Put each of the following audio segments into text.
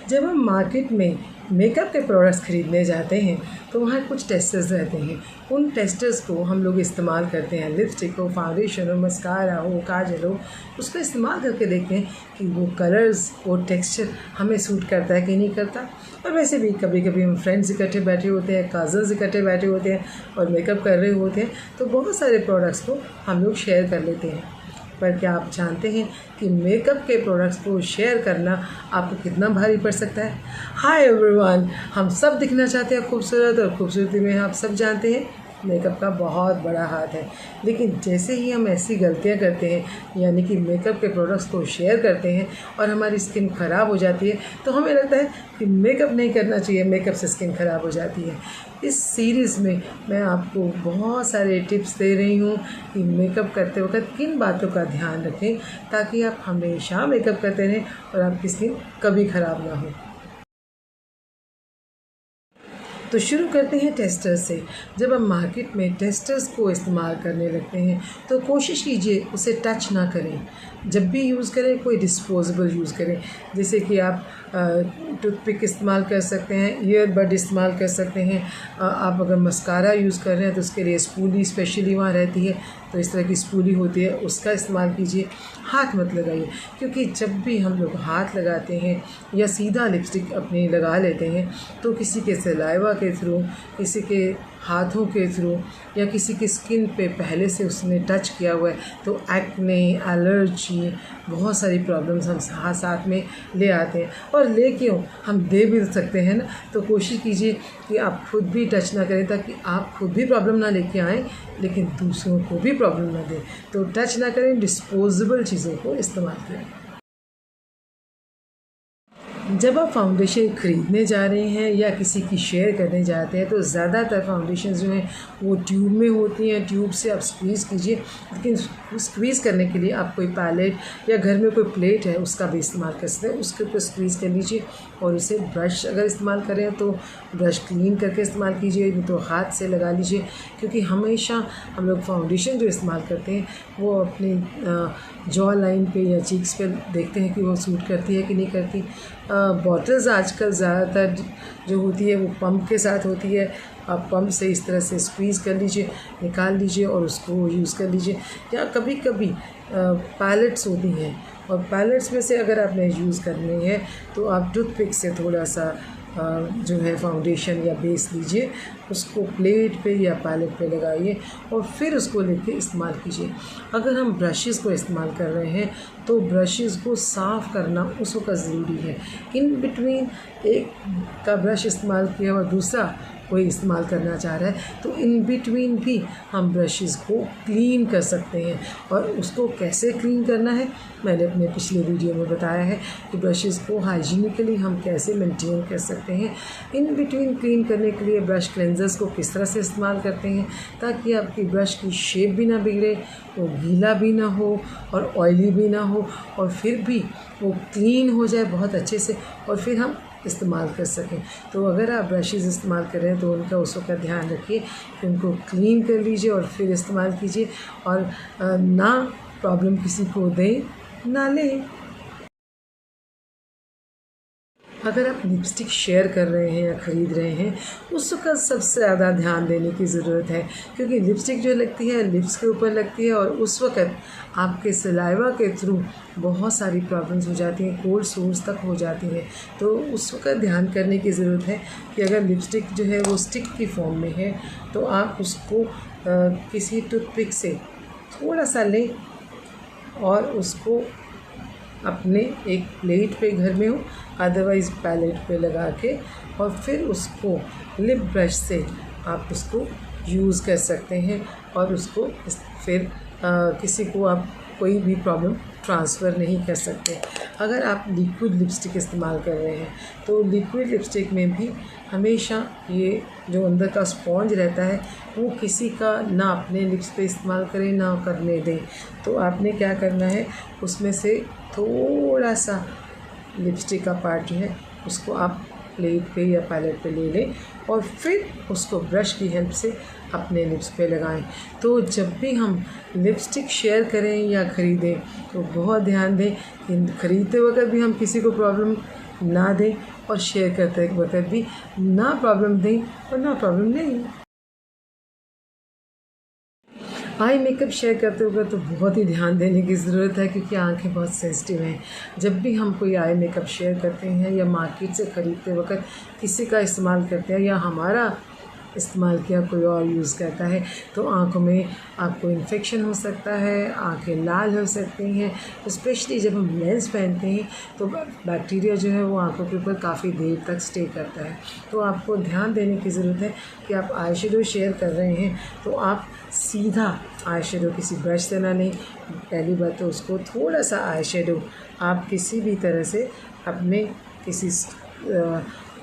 जब हम मार्केट में मेकअप के प्रोडक्ट्स ख़रीदने जाते हैं तो वहाँ कुछ टेस्टर्स रहते हैं। उन टेस्टर्स को हम लोग इस्तेमाल करते हैं। लिपस्टिक हो, फाउंडेशन हो, मस्कारा हो, काजल हो, उसको इस्तेमाल करके देखते हैं कि वो कलर्स, वो टेक्सचर हमें सूट करता है कि नहीं करता। और वैसे भी कभी कभी हम फ्रेंड्स इकट्ठे बैठे होते हैं, कज़न्स इकट्ठे बैठे होते हैं और मेकअप कर रहे होते हैं, तो बहुत सारे प्रोडक्ट्स को हम लोग शेयर कर लेते हैं। पर क्या आप जानते हैं कि मेकअप के प्रोडक्ट्स को शेयर करना आपको कितना भारी पड़ सकता है? हाय एवरीवन, हम सब दिखना चाहते हैं खूबसूरत, और खूबसूरती में आप सब जानते हैं मेकअप का बहुत बड़ा हाथ है। लेकिन जैसे ही हम ऐसी गलतियां करते हैं, यानी कि मेकअप के प्रोडक्ट्स को शेयर करते हैं और हमारी स्किन ख़राब हो जाती है, तो हमें लगता है कि मेकअप नहीं करना चाहिए, मेकअप से स्किन ख़राब हो जाती है। इस सीरीज़ में मैं आपको बहुत सारे टिप्स दे रही हूँ कि मेकअप करते वक्त किन बातों का ध्यान रखें ताकि आप हमेशा मेकअप करते रहें और आपकी स्किन कभी ख़राब ना हो। तो शुरू करते हैं टेस्टर्स से। जब हम मार्केट में टेस्टर्स को इस्तेमाल करने लगते हैं तो कोशिश कीजिए उसे टच ना करें। जब भी यूज़ करें कोई डिस्पोजेबल यूज़ करें, जैसे कि आप टूथपिक इस्तेमाल कर सकते हैं, ईयरबड इस्तेमाल कर सकते हैं। आप अगर मस्कारा यूज़ कर रहे हैं तो उसके लिए स्पूली स्पेशली वहाँ रहती है, तो इस तरह की स्पूली होती है, उसका इस्तेमाल कीजिए। हाथ मत लगाइए, क्योंकि जब भी हम लोग हाथ लगाते हैं या सीधा लिपस्टिक अपनी लगा लेते हैं तो किसी के सलाइवा के थ्रू, किसी के हाथों के थ्रू या किसी की स्किन पे पहले से उसने टच किया हुआ है तो एक्ने, एलर्जी, बहुत सारी प्रॉब्लम्स हम साथ में ले आते हैं। और ले क्यों, हम दे भी सकते हैं ना। तो कोशिश कीजिए कि आप खुद भी टच ना करें ताकि आप खुद भी प्रॉब्लम ना लेके आएँ लेकिन दूसरों को भी प्रॉब्लम ना दें। तो टच ना करें, डिस्पोजेबल चीज़ों को इस्तेमाल करें। जब आप फाउंडेशन ख़रीदने जा रहे हैं या किसी की शेयर करने जाते हैं तो ज़्यादातर फाउंडेशन जो हैं वो ट्यूब में होती हैं। ट्यूब से आप स्क्वीज़ कीजिए, लेकिन स्क्वीज़ करने के लिए आप कोई पैलेट या घर में कोई प्लेट है उसका भी इस्तेमाल कर सकते हैं। उसके ऊपर स्क्वीज़ कर लीजिए और उसे ब्रश अगर इस्तेमाल करें तो ब्रश क्लीन करके इस्तेमाल कीजिए, नहीं तो हाथ से लगा लीजिए। क्योंकि हमेशा हम लोग फाउंडेशन जो इस्तेमाल करते हैं वो अपनी जॉ लाइन पे या चीक्स पे देखते हैं कि वो सूट करती है कि नहीं करती। बॉटल्स आजकल ज़्यादातर जो होती है वो पंप के साथ होती है। आप पंप से इस तरह से स्क्वीज़ कर लीजिए, निकाल लीजिए और उसको यूज़ कर लीजिए। या कभी कभी पैलेट्स होती हैं और पैलेट्स में से अगर आपने यूज़ करनी है तो आप टूथपिक से थोड़ा सा जो है फाउंडेशन या बेस लीजिए, उसको प्लेट पे या पैलेट पे लगाइए और फिर उसको लेके इस्तेमाल कीजिए। अगर हम ब्रशेज़ को इस्तेमाल कर रहे हैं तो ब्रशेज़ को साफ़ करना उस वक्त ज़रूरी है। इन बिटवीन एक का ब्रश इस्तेमाल किया और दूसरा कोई इस्तेमाल करना चाह रहा है तो इन बिटवीन भी हम ब्रशेज़ को क्लीन कर सकते हैं। और उसको कैसे क्लीन करना है मैंने अपने पिछले वीडियो में बताया है कि ब्रशेज़ को हाइजीनिकली हम कैसे मेंटेन कर सकते हैं। इन बिटवीन क्लीन करने के लिए ब्रश क्लेंजर्स को किस तरह से इस्तेमाल करते हैं ताकि आपकी ब्रश की शेप भी ना बिगड़े, वो गीला भी ना हो और ऑयली भी ना हो, और फिर भी वो क्लीन हो जाए बहुत अच्छे से और फिर हम इस्तेमाल कर सकें। तो अगर आप ब्रशेज़ इस्तेमाल कर रहे हैं तो उनका उस वक्त ध्यान रखिए कि उनको क्लीन कर लीजिए और फिर इस्तेमाल कीजिए, और ना प्रॉब्लम किसी को दें ना लें। अगर आप लिपस्टिक शेयर कर रहे हैं या ख़रीद रहे हैं उस वक्त सबसे ज़्यादा ध्यान देने की ज़रूरत है, क्योंकि लिपस्टिक जो लगती है लिप्स के ऊपर लगती है और उस वक्त आपके सलाइवा के थ्रू बहुत सारी प्रॉब्लम्स हो जाती हैं, कोल्ड सोर्स तक हो जाती हैं। तो उस वक्त ध्यान करने की ज़रूरत है कि अगर लिपस्टिक जो है वो स्टिक की फॉर्म में है तो आप उसको किसी टूथपिक से थोड़ा सा लें और उसको अपने एक प्लेट पे घर में हो, अदरवाइज़ पैलेट पे लगा के और फिर उसको लिप ब्रश से आप उसको यूज़ कर सकते हैं। और उसको फिर किसी को आप कोई भी प्रॉब्लम ट्रांसफ़र नहीं कर सकते। अगर आप लिक्विड लिपस्टिक इस्तेमाल कर रहे हैं तो लिक्विड लिपस्टिक में भी हमेशा ये जो अंदर का स्पॉन्ज रहता है वो किसी का ना अपने लिप्स पे इस्तेमाल करें ना करने दें। तो आपने क्या करना है, उसमें से थोड़ा सा लिपस्टिक का पार्ट जो है उसको आप प्लेट पे या पैलेट पे ले लें और फिर उसको ब्रश की हेल्प से अपने लिप्स पे लगाएं। तो जब भी हम लिपस्टिक शेयर करें या ख़रीदें तो बहुत ध्यान दें कि ख़रीदते वक्त भी हम किसी को प्रॉब्लम ना दें और शेयर करते वक्त भी ना प्रॉब्लम दें और ना प्रॉब्लम नहीं। आई मेकअप शेयर करते हुए तो बहुत ही ध्यान देने की ज़रूरत है, क्योंकि आंखें बहुत सेंसिटिव हैं। जब भी हम कोई आई मेकअप शेयर करते हैं या मार्केट से ख़रीदते वक्त किसी का इस्तेमाल करते हैं या हमारा इस्तेमाल किया कोई और यूज़ करता है, तो आँखों में आपको इन्फेक्शन हो सकता है, आँखें लाल हो सकती हैं। स्पेशली जब हम लेंस पहनते हैं तो बैक्टीरिया जो है वो आँखों के ऊपर काफ़ी देर तक स्टे करता है। तो आपको ध्यान देने की ज़रूरत है कि आप आई शेडो शेयर कर रहे हैं तो आप सीधा आई शेडो किसी ब्रश से ना लें। पहली बात तो उसको थोड़ा सा आई शेडो आप किसी भी तरह से अपने किसी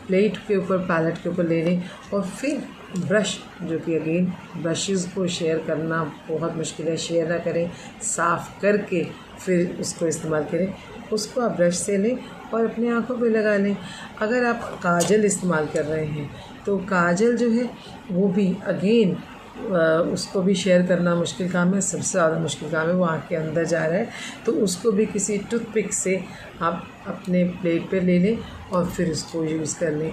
प्लेट के ऊपर, पैलेट के ऊपर ले लें और फिर ब्रश, जो कि अगेन ब्रशेज़ को शेयर करना बहुत मुश्किल है, शेयर ना करें, साफ़ करके फिर उसको इस्तेमाल करें। उसको आप ब्रश से लें और अपनी आँखों पे लगा लें। अगर आप काजल इस्तेमाल कर रहे हैं तो काजल जो है वो भी अगेन उसको भी शेयर करना मुश्किल काम है, सबसे ज़्यादा मुश्किल काम है, वो आँख के अंदर जा रहा है। तो उसको भी किसी टूथपिक से आप अपने प्लेट पे ले लें और फिर उसको यूज़ कर लें।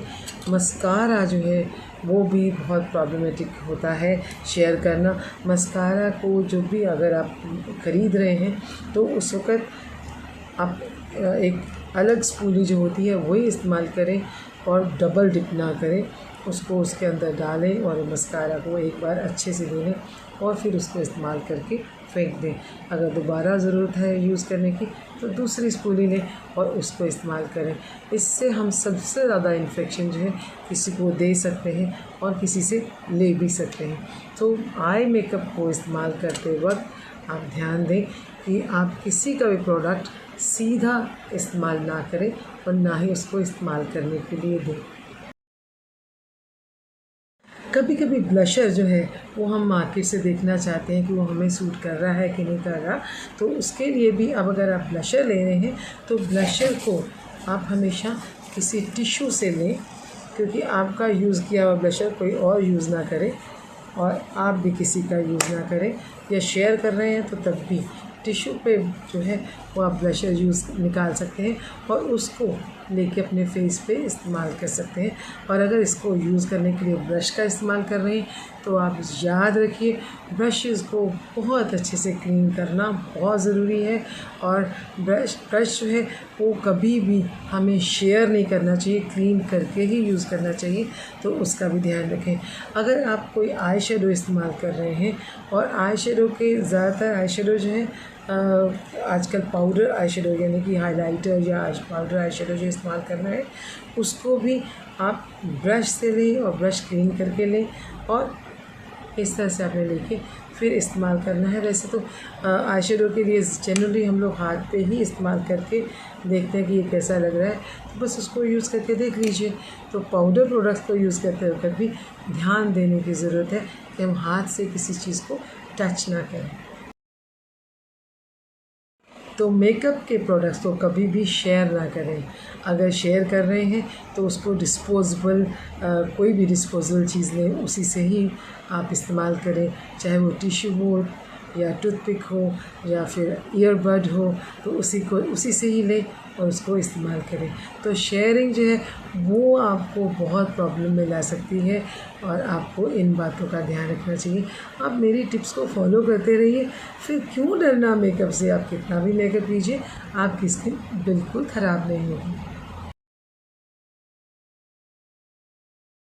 मस्कारा जो है वो भी बहुत प्रॉब्लमेटिक होता है शेयर करना। मस्कारा को जो भी अगर आप ख़रीद रहे हैं तो उस वक़्त आप एक अलग स्पूली जो होती है वही इस्तेमाल करें और डबल डिप ना करें। उसको उसके अंदर डालें और मस्कारा को एक बार अच्छे से धो लें और फिर उसको इस्तेमाल करके फेंक दें। अगर दोबारा ज़रूरत है यूज़ करने की तो दूसरी स्पूली लें और उसको इस्तेमाल करें। इससे हम सबसे ज़्यादा इन्फेक्शन जो है किसी को दे सकते हैं और किसी से ले भी सकते हैं। तो आई मेकअप को इस्तेमाल करते वक्त आप ध्यान दें कि आप किसी का भी प्रोडक्ट सीधा इस्तेमाल ना करें और ना ही उसको इस्तेमाल करने के लिए दें। कभी कभी ब्लशर जो है वो हम मार्केट से देखना चाहते हैं कि वो हमें सूट कर रहा है कि नहीं कर रहा, तो उसके लिए भी अब अगर आप ब्लशर ले रहे हैं तो ब्लशर को आप हमेशा किसी टिश्यू से लें, क्योंकि आपका यूज़ किया हुआ ब्लशर कोई और यूज़ ना करे और आप भी किसी का यूज़ ना करें। या शेयर कर रहे हैं तो तब भी टिश्यू पे जो है वो आप ब्लशर यूज़ निकाल सकते हैं और उसको लेके अपने फेस पे इस्तेमाल कर सकते हैं। और अगर इसको यूज़ करने के लिए ब्रश का इस्तेमाल कर रहे हैं तो आप याद रखिए ब्रशेज़ को बहुत अच्छे से क्लीन करना बहुत ज़रूरी है। और ब्रश जो है वो कभी भी हमें शेयर नहीं करना चाहिए, क्लीन करके ही यूज़ करना चाहिए, तो उसका भी ध्यान रखें। अगर आप कोई आई शेडो इस्तेमाल कर रहे हैं और आई शेडो के ज़्यादातर आई शेडो जो है आजकल पाउडर आई शेडो यानी कि हाइलाइटर या पाउडर आई शेडो जो इस्तेमाल करना है उसको भी आप ब्रश से लें और ब्रश क्लीन करके लें और इस तरह से आपने लेके फिर इस्तेमाल करना है। वैसे तो आई शेडो के लिए जनरली हम लोग हाथ पे ही इस्तेमाल करके देखते हैं कि ये कैसा लग रहा है, तो बस उसको यूज़ करके देख लीजिए। तो पाउडर प्रोडक्ट्स को यूज़ करते वक्त भी ध्यान देने की ज़रूरत है कि हम हाथ से किसी चीज़ को टच ना करें। तो मेकअप के प्रोडक्ट्स को कभी भी शेयर ना करें। अगर शेयर कर रहे हैं तो उसको डिस्पोजेबल कोई भी डिस्पोजेबल चीज़ लें, उसी से ही आप इस्तेमाल करें, चाहे वो टिश्यू हो या टूथपिक हो या फिर ईयरबड हो, तो उसी से ही लें और उसको इस्तेमाल करें। तो शेयरिंग जो है वो आपको बहुत प्रॉब्लम में ला सकती है और आपको इन बातों का ध्यान रखना चाहिए। आप मेरी टिप्स को फॉलो करते रहिए, फिर क्यों डरना मेकअप से। आप कितना भी मेकअप कीजिए आपकी स्किन बिल्कुल ख़राब नहीं होगी।